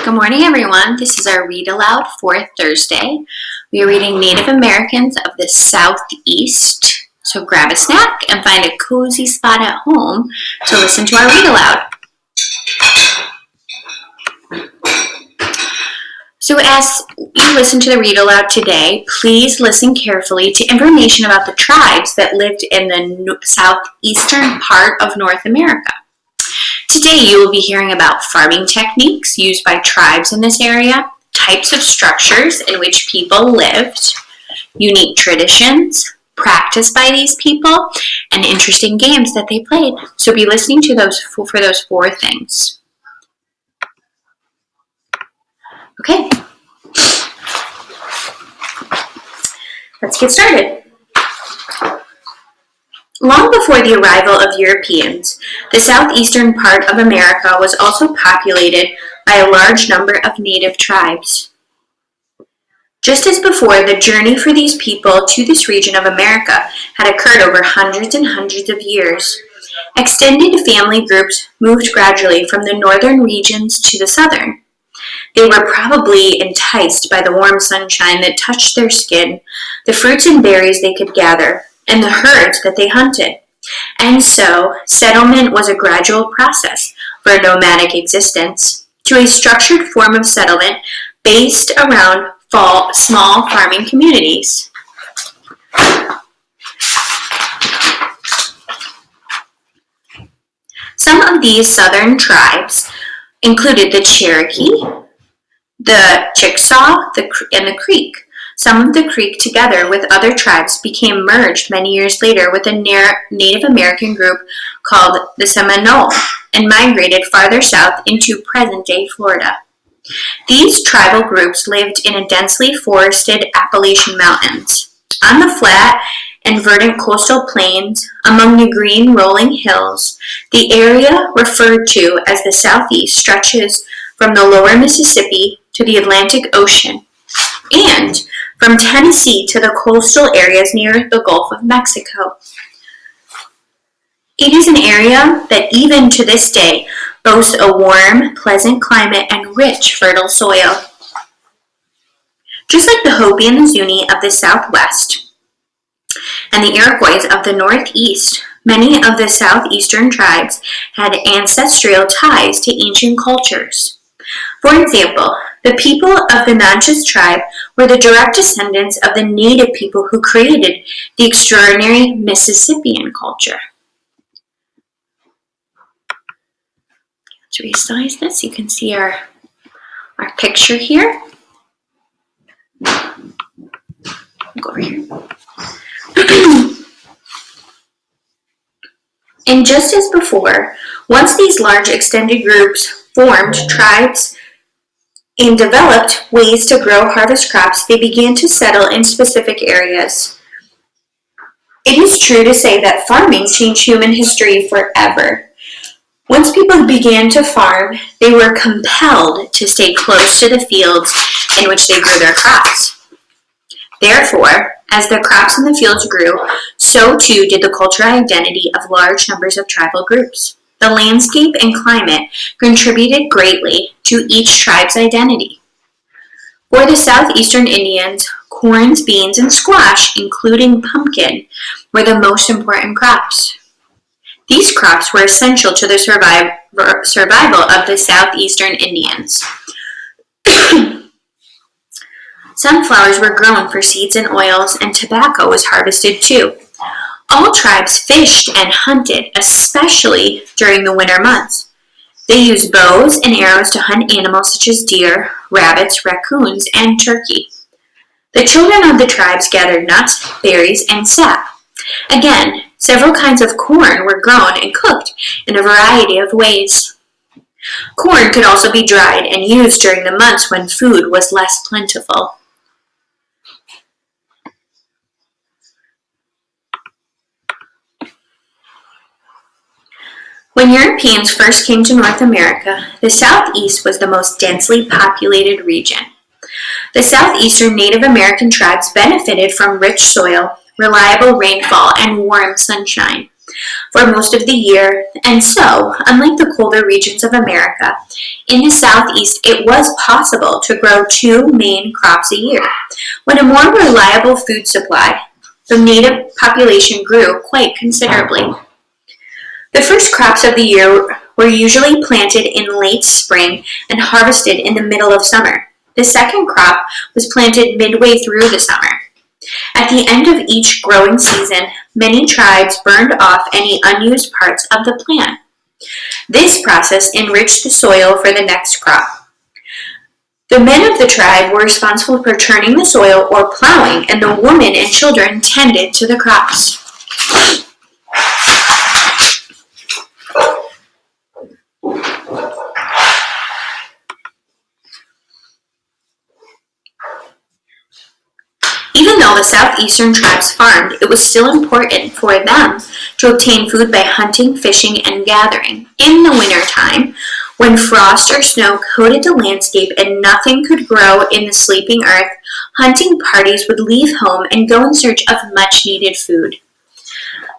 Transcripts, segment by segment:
Good morning, everyone. This is our Read Aloud for Thursday. We are reading Native Americans of the Southeast. So grab a snack and find a cozy spot at home to listen to our Read Aloud. So as you listen to the Read Aloud today, please listen carefully to information about the tribes that lived in the southeastern part of North America. Today you will be hearing about farming techniques used by tribes in this area, types of structures in which people lived, unique traditions practiced by these people, and interesting games that they played. So be listening to those for those four things. Okay, let's get started. Long before the arrival of Europeans, the southeastern part of America was also populated by a large number of native tribes. Just as before, the journey for these people to this region of America had occurred over hundreds and hundreds of years. Extended family groups moved gradually from the northern regions to the southern. They were probably enticed by the warm sunshine that touched their skin, the fruits and berries they could gather, and the herds that they hunted. And so, settlement was a gradual process for a nomadic existence to a structured form of settlement based around small farming communities. Some of these southern tribes included the Cherokee, the Chickasaw, and the Creek. Some of the Creek, together with other tribes, became merged many years later with a Native American group called the Seminole and migrated farther south into present-day Florida. These tribal groups lived in a densely forested Appalachian mountains. On the flat and verdant coastal plains, among the green rolling hills, the area referred to as the Southeast stretches from the lower Mississippi to the Atlantic Ocean, and from Tennessee to the coastal areas near the Gulf of Mexico. It is an area that even to this day boasts a warm, pleasant climate and rich, fertile soil. Just like the Hopi and the Zuni of the Southwest and the Iroquois of the Northeast, many of the southeastern tribes had ancestral ties to ancient cultures. For example, the people of the Natchez tribe were the direct descendants of the native people who created the extraordinary Mississippian culture. Let's resize this. You can see our picture here. Go over here. And just as before, once these large extended groups formed tribes and developed ways to grow harvest crops, they began to settle in specific areas. It is true to say that farming changed human history forever. Once people began to farm, they were compelled to stay close to the fields in which they grew their crops. Therefore, as the crops in the fields grew, so too did the cultural identity of large numbers of tribal groups. The landscape and climate contributed greatly to each tribe's identity. For the southeastern Indians, corn, beans, and squash, including pumpkin, were the most important crops. These crops were essential to the survival of the southeastern Indians. Sunflowers were grown for seeds and oils, and tobacco was harvested too. All tribes fished and hunted, especially during the winter months. They used bows and arrows to hunt animals such as deer, rabbits, raccoons, and turkey. The children of the tribes gathered nuts, berries, and sap. Again, several kinds of corn were grown and cooked in a variety of ways. Corn could also be dried and used during the months when food was less plentiful. When Europeans first came to North America, the Southeast was the most densely populated region. The southeastern Native American tribes benefited from rich soil, reliable rainfall, and warm sunshine. for most of the year, and so, unlike the colder regions of America, in the southeast it was possible to grow two main crops a year. When a more reliable food supply, the native population grew quite considerably. The first crops of the year were usually planted in late spring and harvested in the middle of summer. The second crop was planted midway through the summer. At the end of each growing season, many tribes burned off any unused parts of the plant. This process enriched the soil for the next crop. The men of the tribe were responsible for turning the soil or plowing, and the women and children tended to the crops. Even though the southeastern tribes farmed, it was still important for them to obtain food by hunting, fishing, and gathering. In the winter time, when frost or snow coated the landscape and nothing could grow in the sleeping earth, hunting parties would leave home and go in search of much-needed food.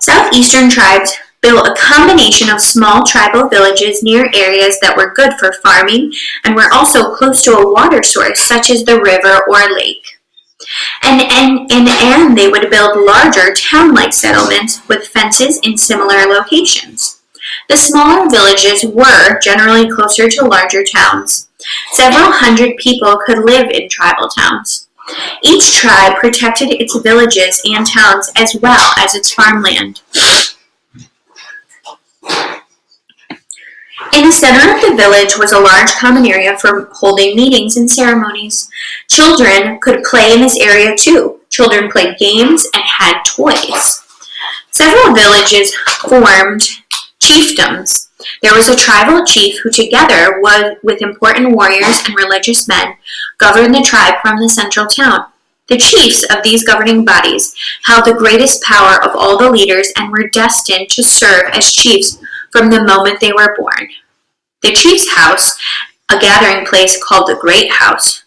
Southeastern tribes built a combination of small tribal villages near areas that were good for farming and were also close to a water source such as the river or lake. And they would build larger town-like settlements with fences in similar locations. The smaller villages were generally closer to larger towns. Several hundred people could live in tribal towns. Each tribe protected its villages and towns as well as its farmland. In the center of the village was a large common area for holding meetings and ceremonies. Children could play in this area too. Children played games and had toys. Several villages formed chiefdoms. There was a tribal chief who, together with important warriors and religious men, governed the tribe from the central town. The chiefs of these governing bodies held the greatest power of all the leaders and were destined to serve as chiefs from the moment they were born. The chief's house, a gathering place called the Great House,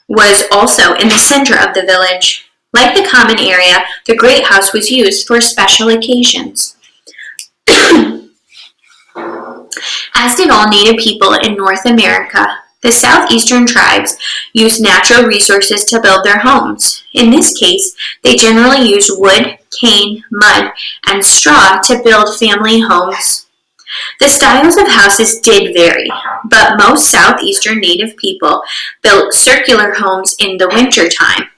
was also in the center of the village. Like the common area, the Great House was used for special occasions. As did all native people in North America, the southeastern tribes used natural resources to build their homes. In this case, they generally used wood, cane, mud, and straw to build family homes. The styles of houses did vary, but most southeastern native people built circular homes in the winter time.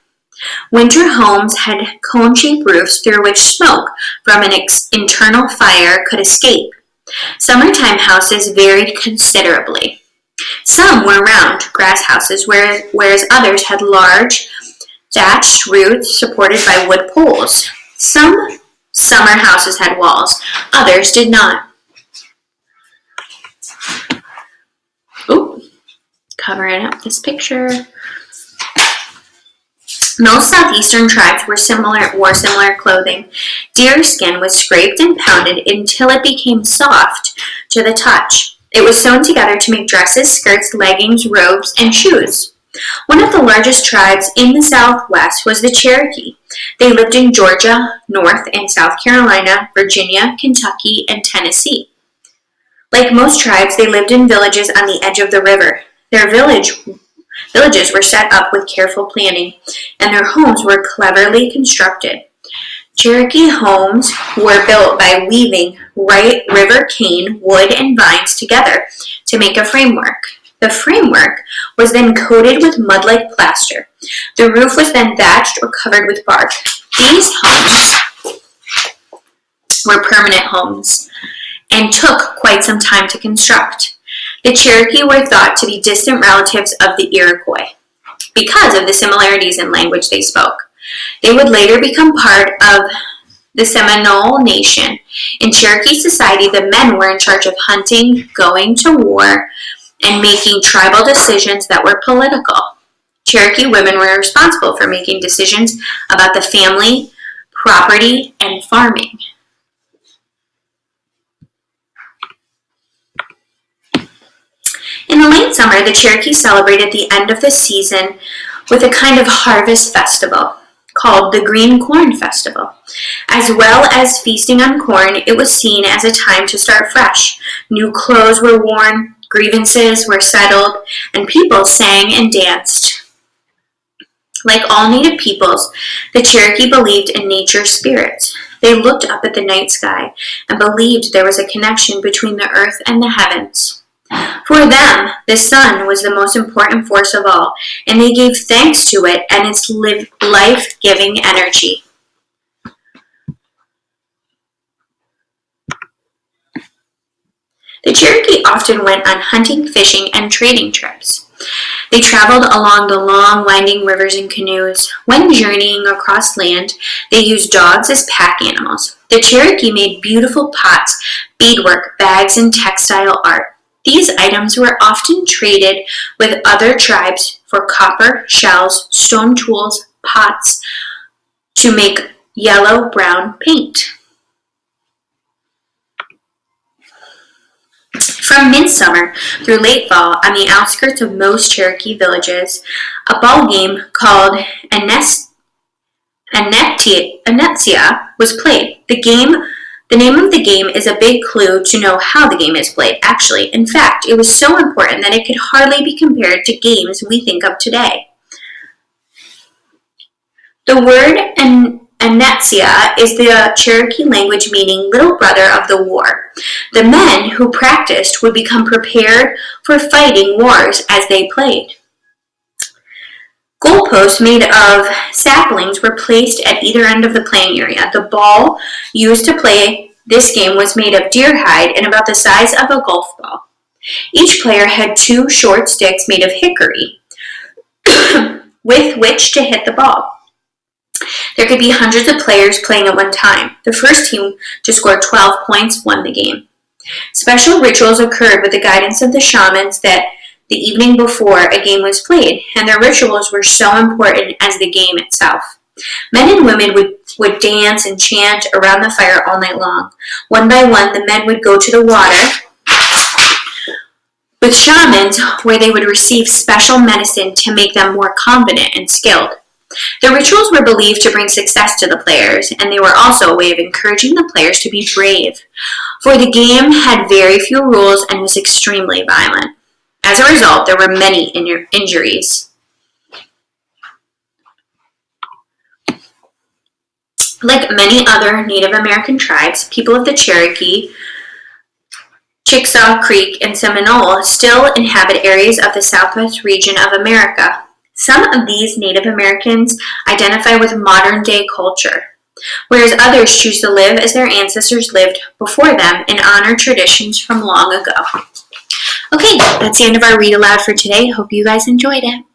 Winter homes had cone-shaped roofs through which smoke from an internal fire could escape. Summertime houses varied considerably. Some were round grass houses, whereas others had large thatched roofs supported by wood poles. Some summer houses had walls, others did not. Covering up this picture. Most southeastern tribes wore similar clothing. Deer skin was scraped and pounded until it became soft to the touch. It was sewn together to make dresses, skirts, leggings, robes, and shoes. One of the largest tribes in the Southwest was the Cherokee. They lived in Georgia, North and South Carolina, Virginia, Kentucky, and Tennessee. Like most tribes, they lived in villages on the edge of the river. Their villages were set up with careful planning, and their homes were cleverly constructed. Cherokee homes were built by weaving river cane, wood, and vines together to make a framework. The framework was then coated with mud-like plaster. The roof was then thatched or covered with bark. These homes were permanent homes and took quite some time to construct. The Cherokee were thought to be distant relatives of the Iroquois because of the similarities in language they spoke. They would later become part of the Seminole Nation. In Cherokee society, the men were in charge of hunting, going to war, and making tribal decisions that were political. Cherokee women were responsible for making decisions about the family, property, and farming. In the late summer, the Cherokee celebrated the end of the season with a kind of harvest festival called the Green Corn Festival. As well as feasting on corn, it was seen as a time to start fresh. New clothes were worn, grievances were settled, and people sang and danced. Like all Native peoples, the Cherokee believed in nature's spirits. They looked up at the night sky and believed there was a connection between the earth and the heavens. For them, the sun was the most important force of all, and they gave thanks to it and its life-giving energy. The Cherokee often went on hunting, fishing, and trading trips. They traveled along the long, winding rivers in canoes. When journeying across land, they used dogs as pack animals. The Cherokee made beautiful pots, beadwork, bags, and textile art. These items were often traded with other tribes for copper, shells, stone tools, pots to make yellow-brown paint. From midsummer through late fall, on the outskirts of most Cherokee villages, a ball game called Anetia was played. The name of the game is a big clue to know how the game is played, actually. In fact, it was so important that it could hardly be compared to games we think of today. The word Anetia is the Cherokee language meaning little brother of the war. The men who practiced would become prepared for fighting wars as they played. Goalposts made of saplings were placed at either end of the playing area. The ball used to play this game was made of deer hide and about the size of a golf ball. Each player had 2 short sticks made of hickory with which to hit the ball. There could be hundreds of players playing at one time. The first team to score 12 points won the game. Special rituals occurred with the guidance of the shamans that the evening before a game was played, and their rituals were so important as the game itself. Men and women would dance and chant around the fire all night long. One by one, the men would go to the water with shamans where they would receive special medicine to make them more confident and skilled. The rituals were believed to bring success to the players, and they were also a way of encouraging the players to be brave, for the game had very few rules and was extremely violent. As a result, there were many injuries. Like many other Native American tribes, people of the Cherokee, Chickasaw Creek, and Seminole still inhabit areas of the southwest region of America. Some of these Native Americans identify with modern-day culture, whereas others choose to live as their ancestors lived before them and honor traditions from long ago. Okay, that's the end of our read aloud for today. Hope you guys enjoyed it.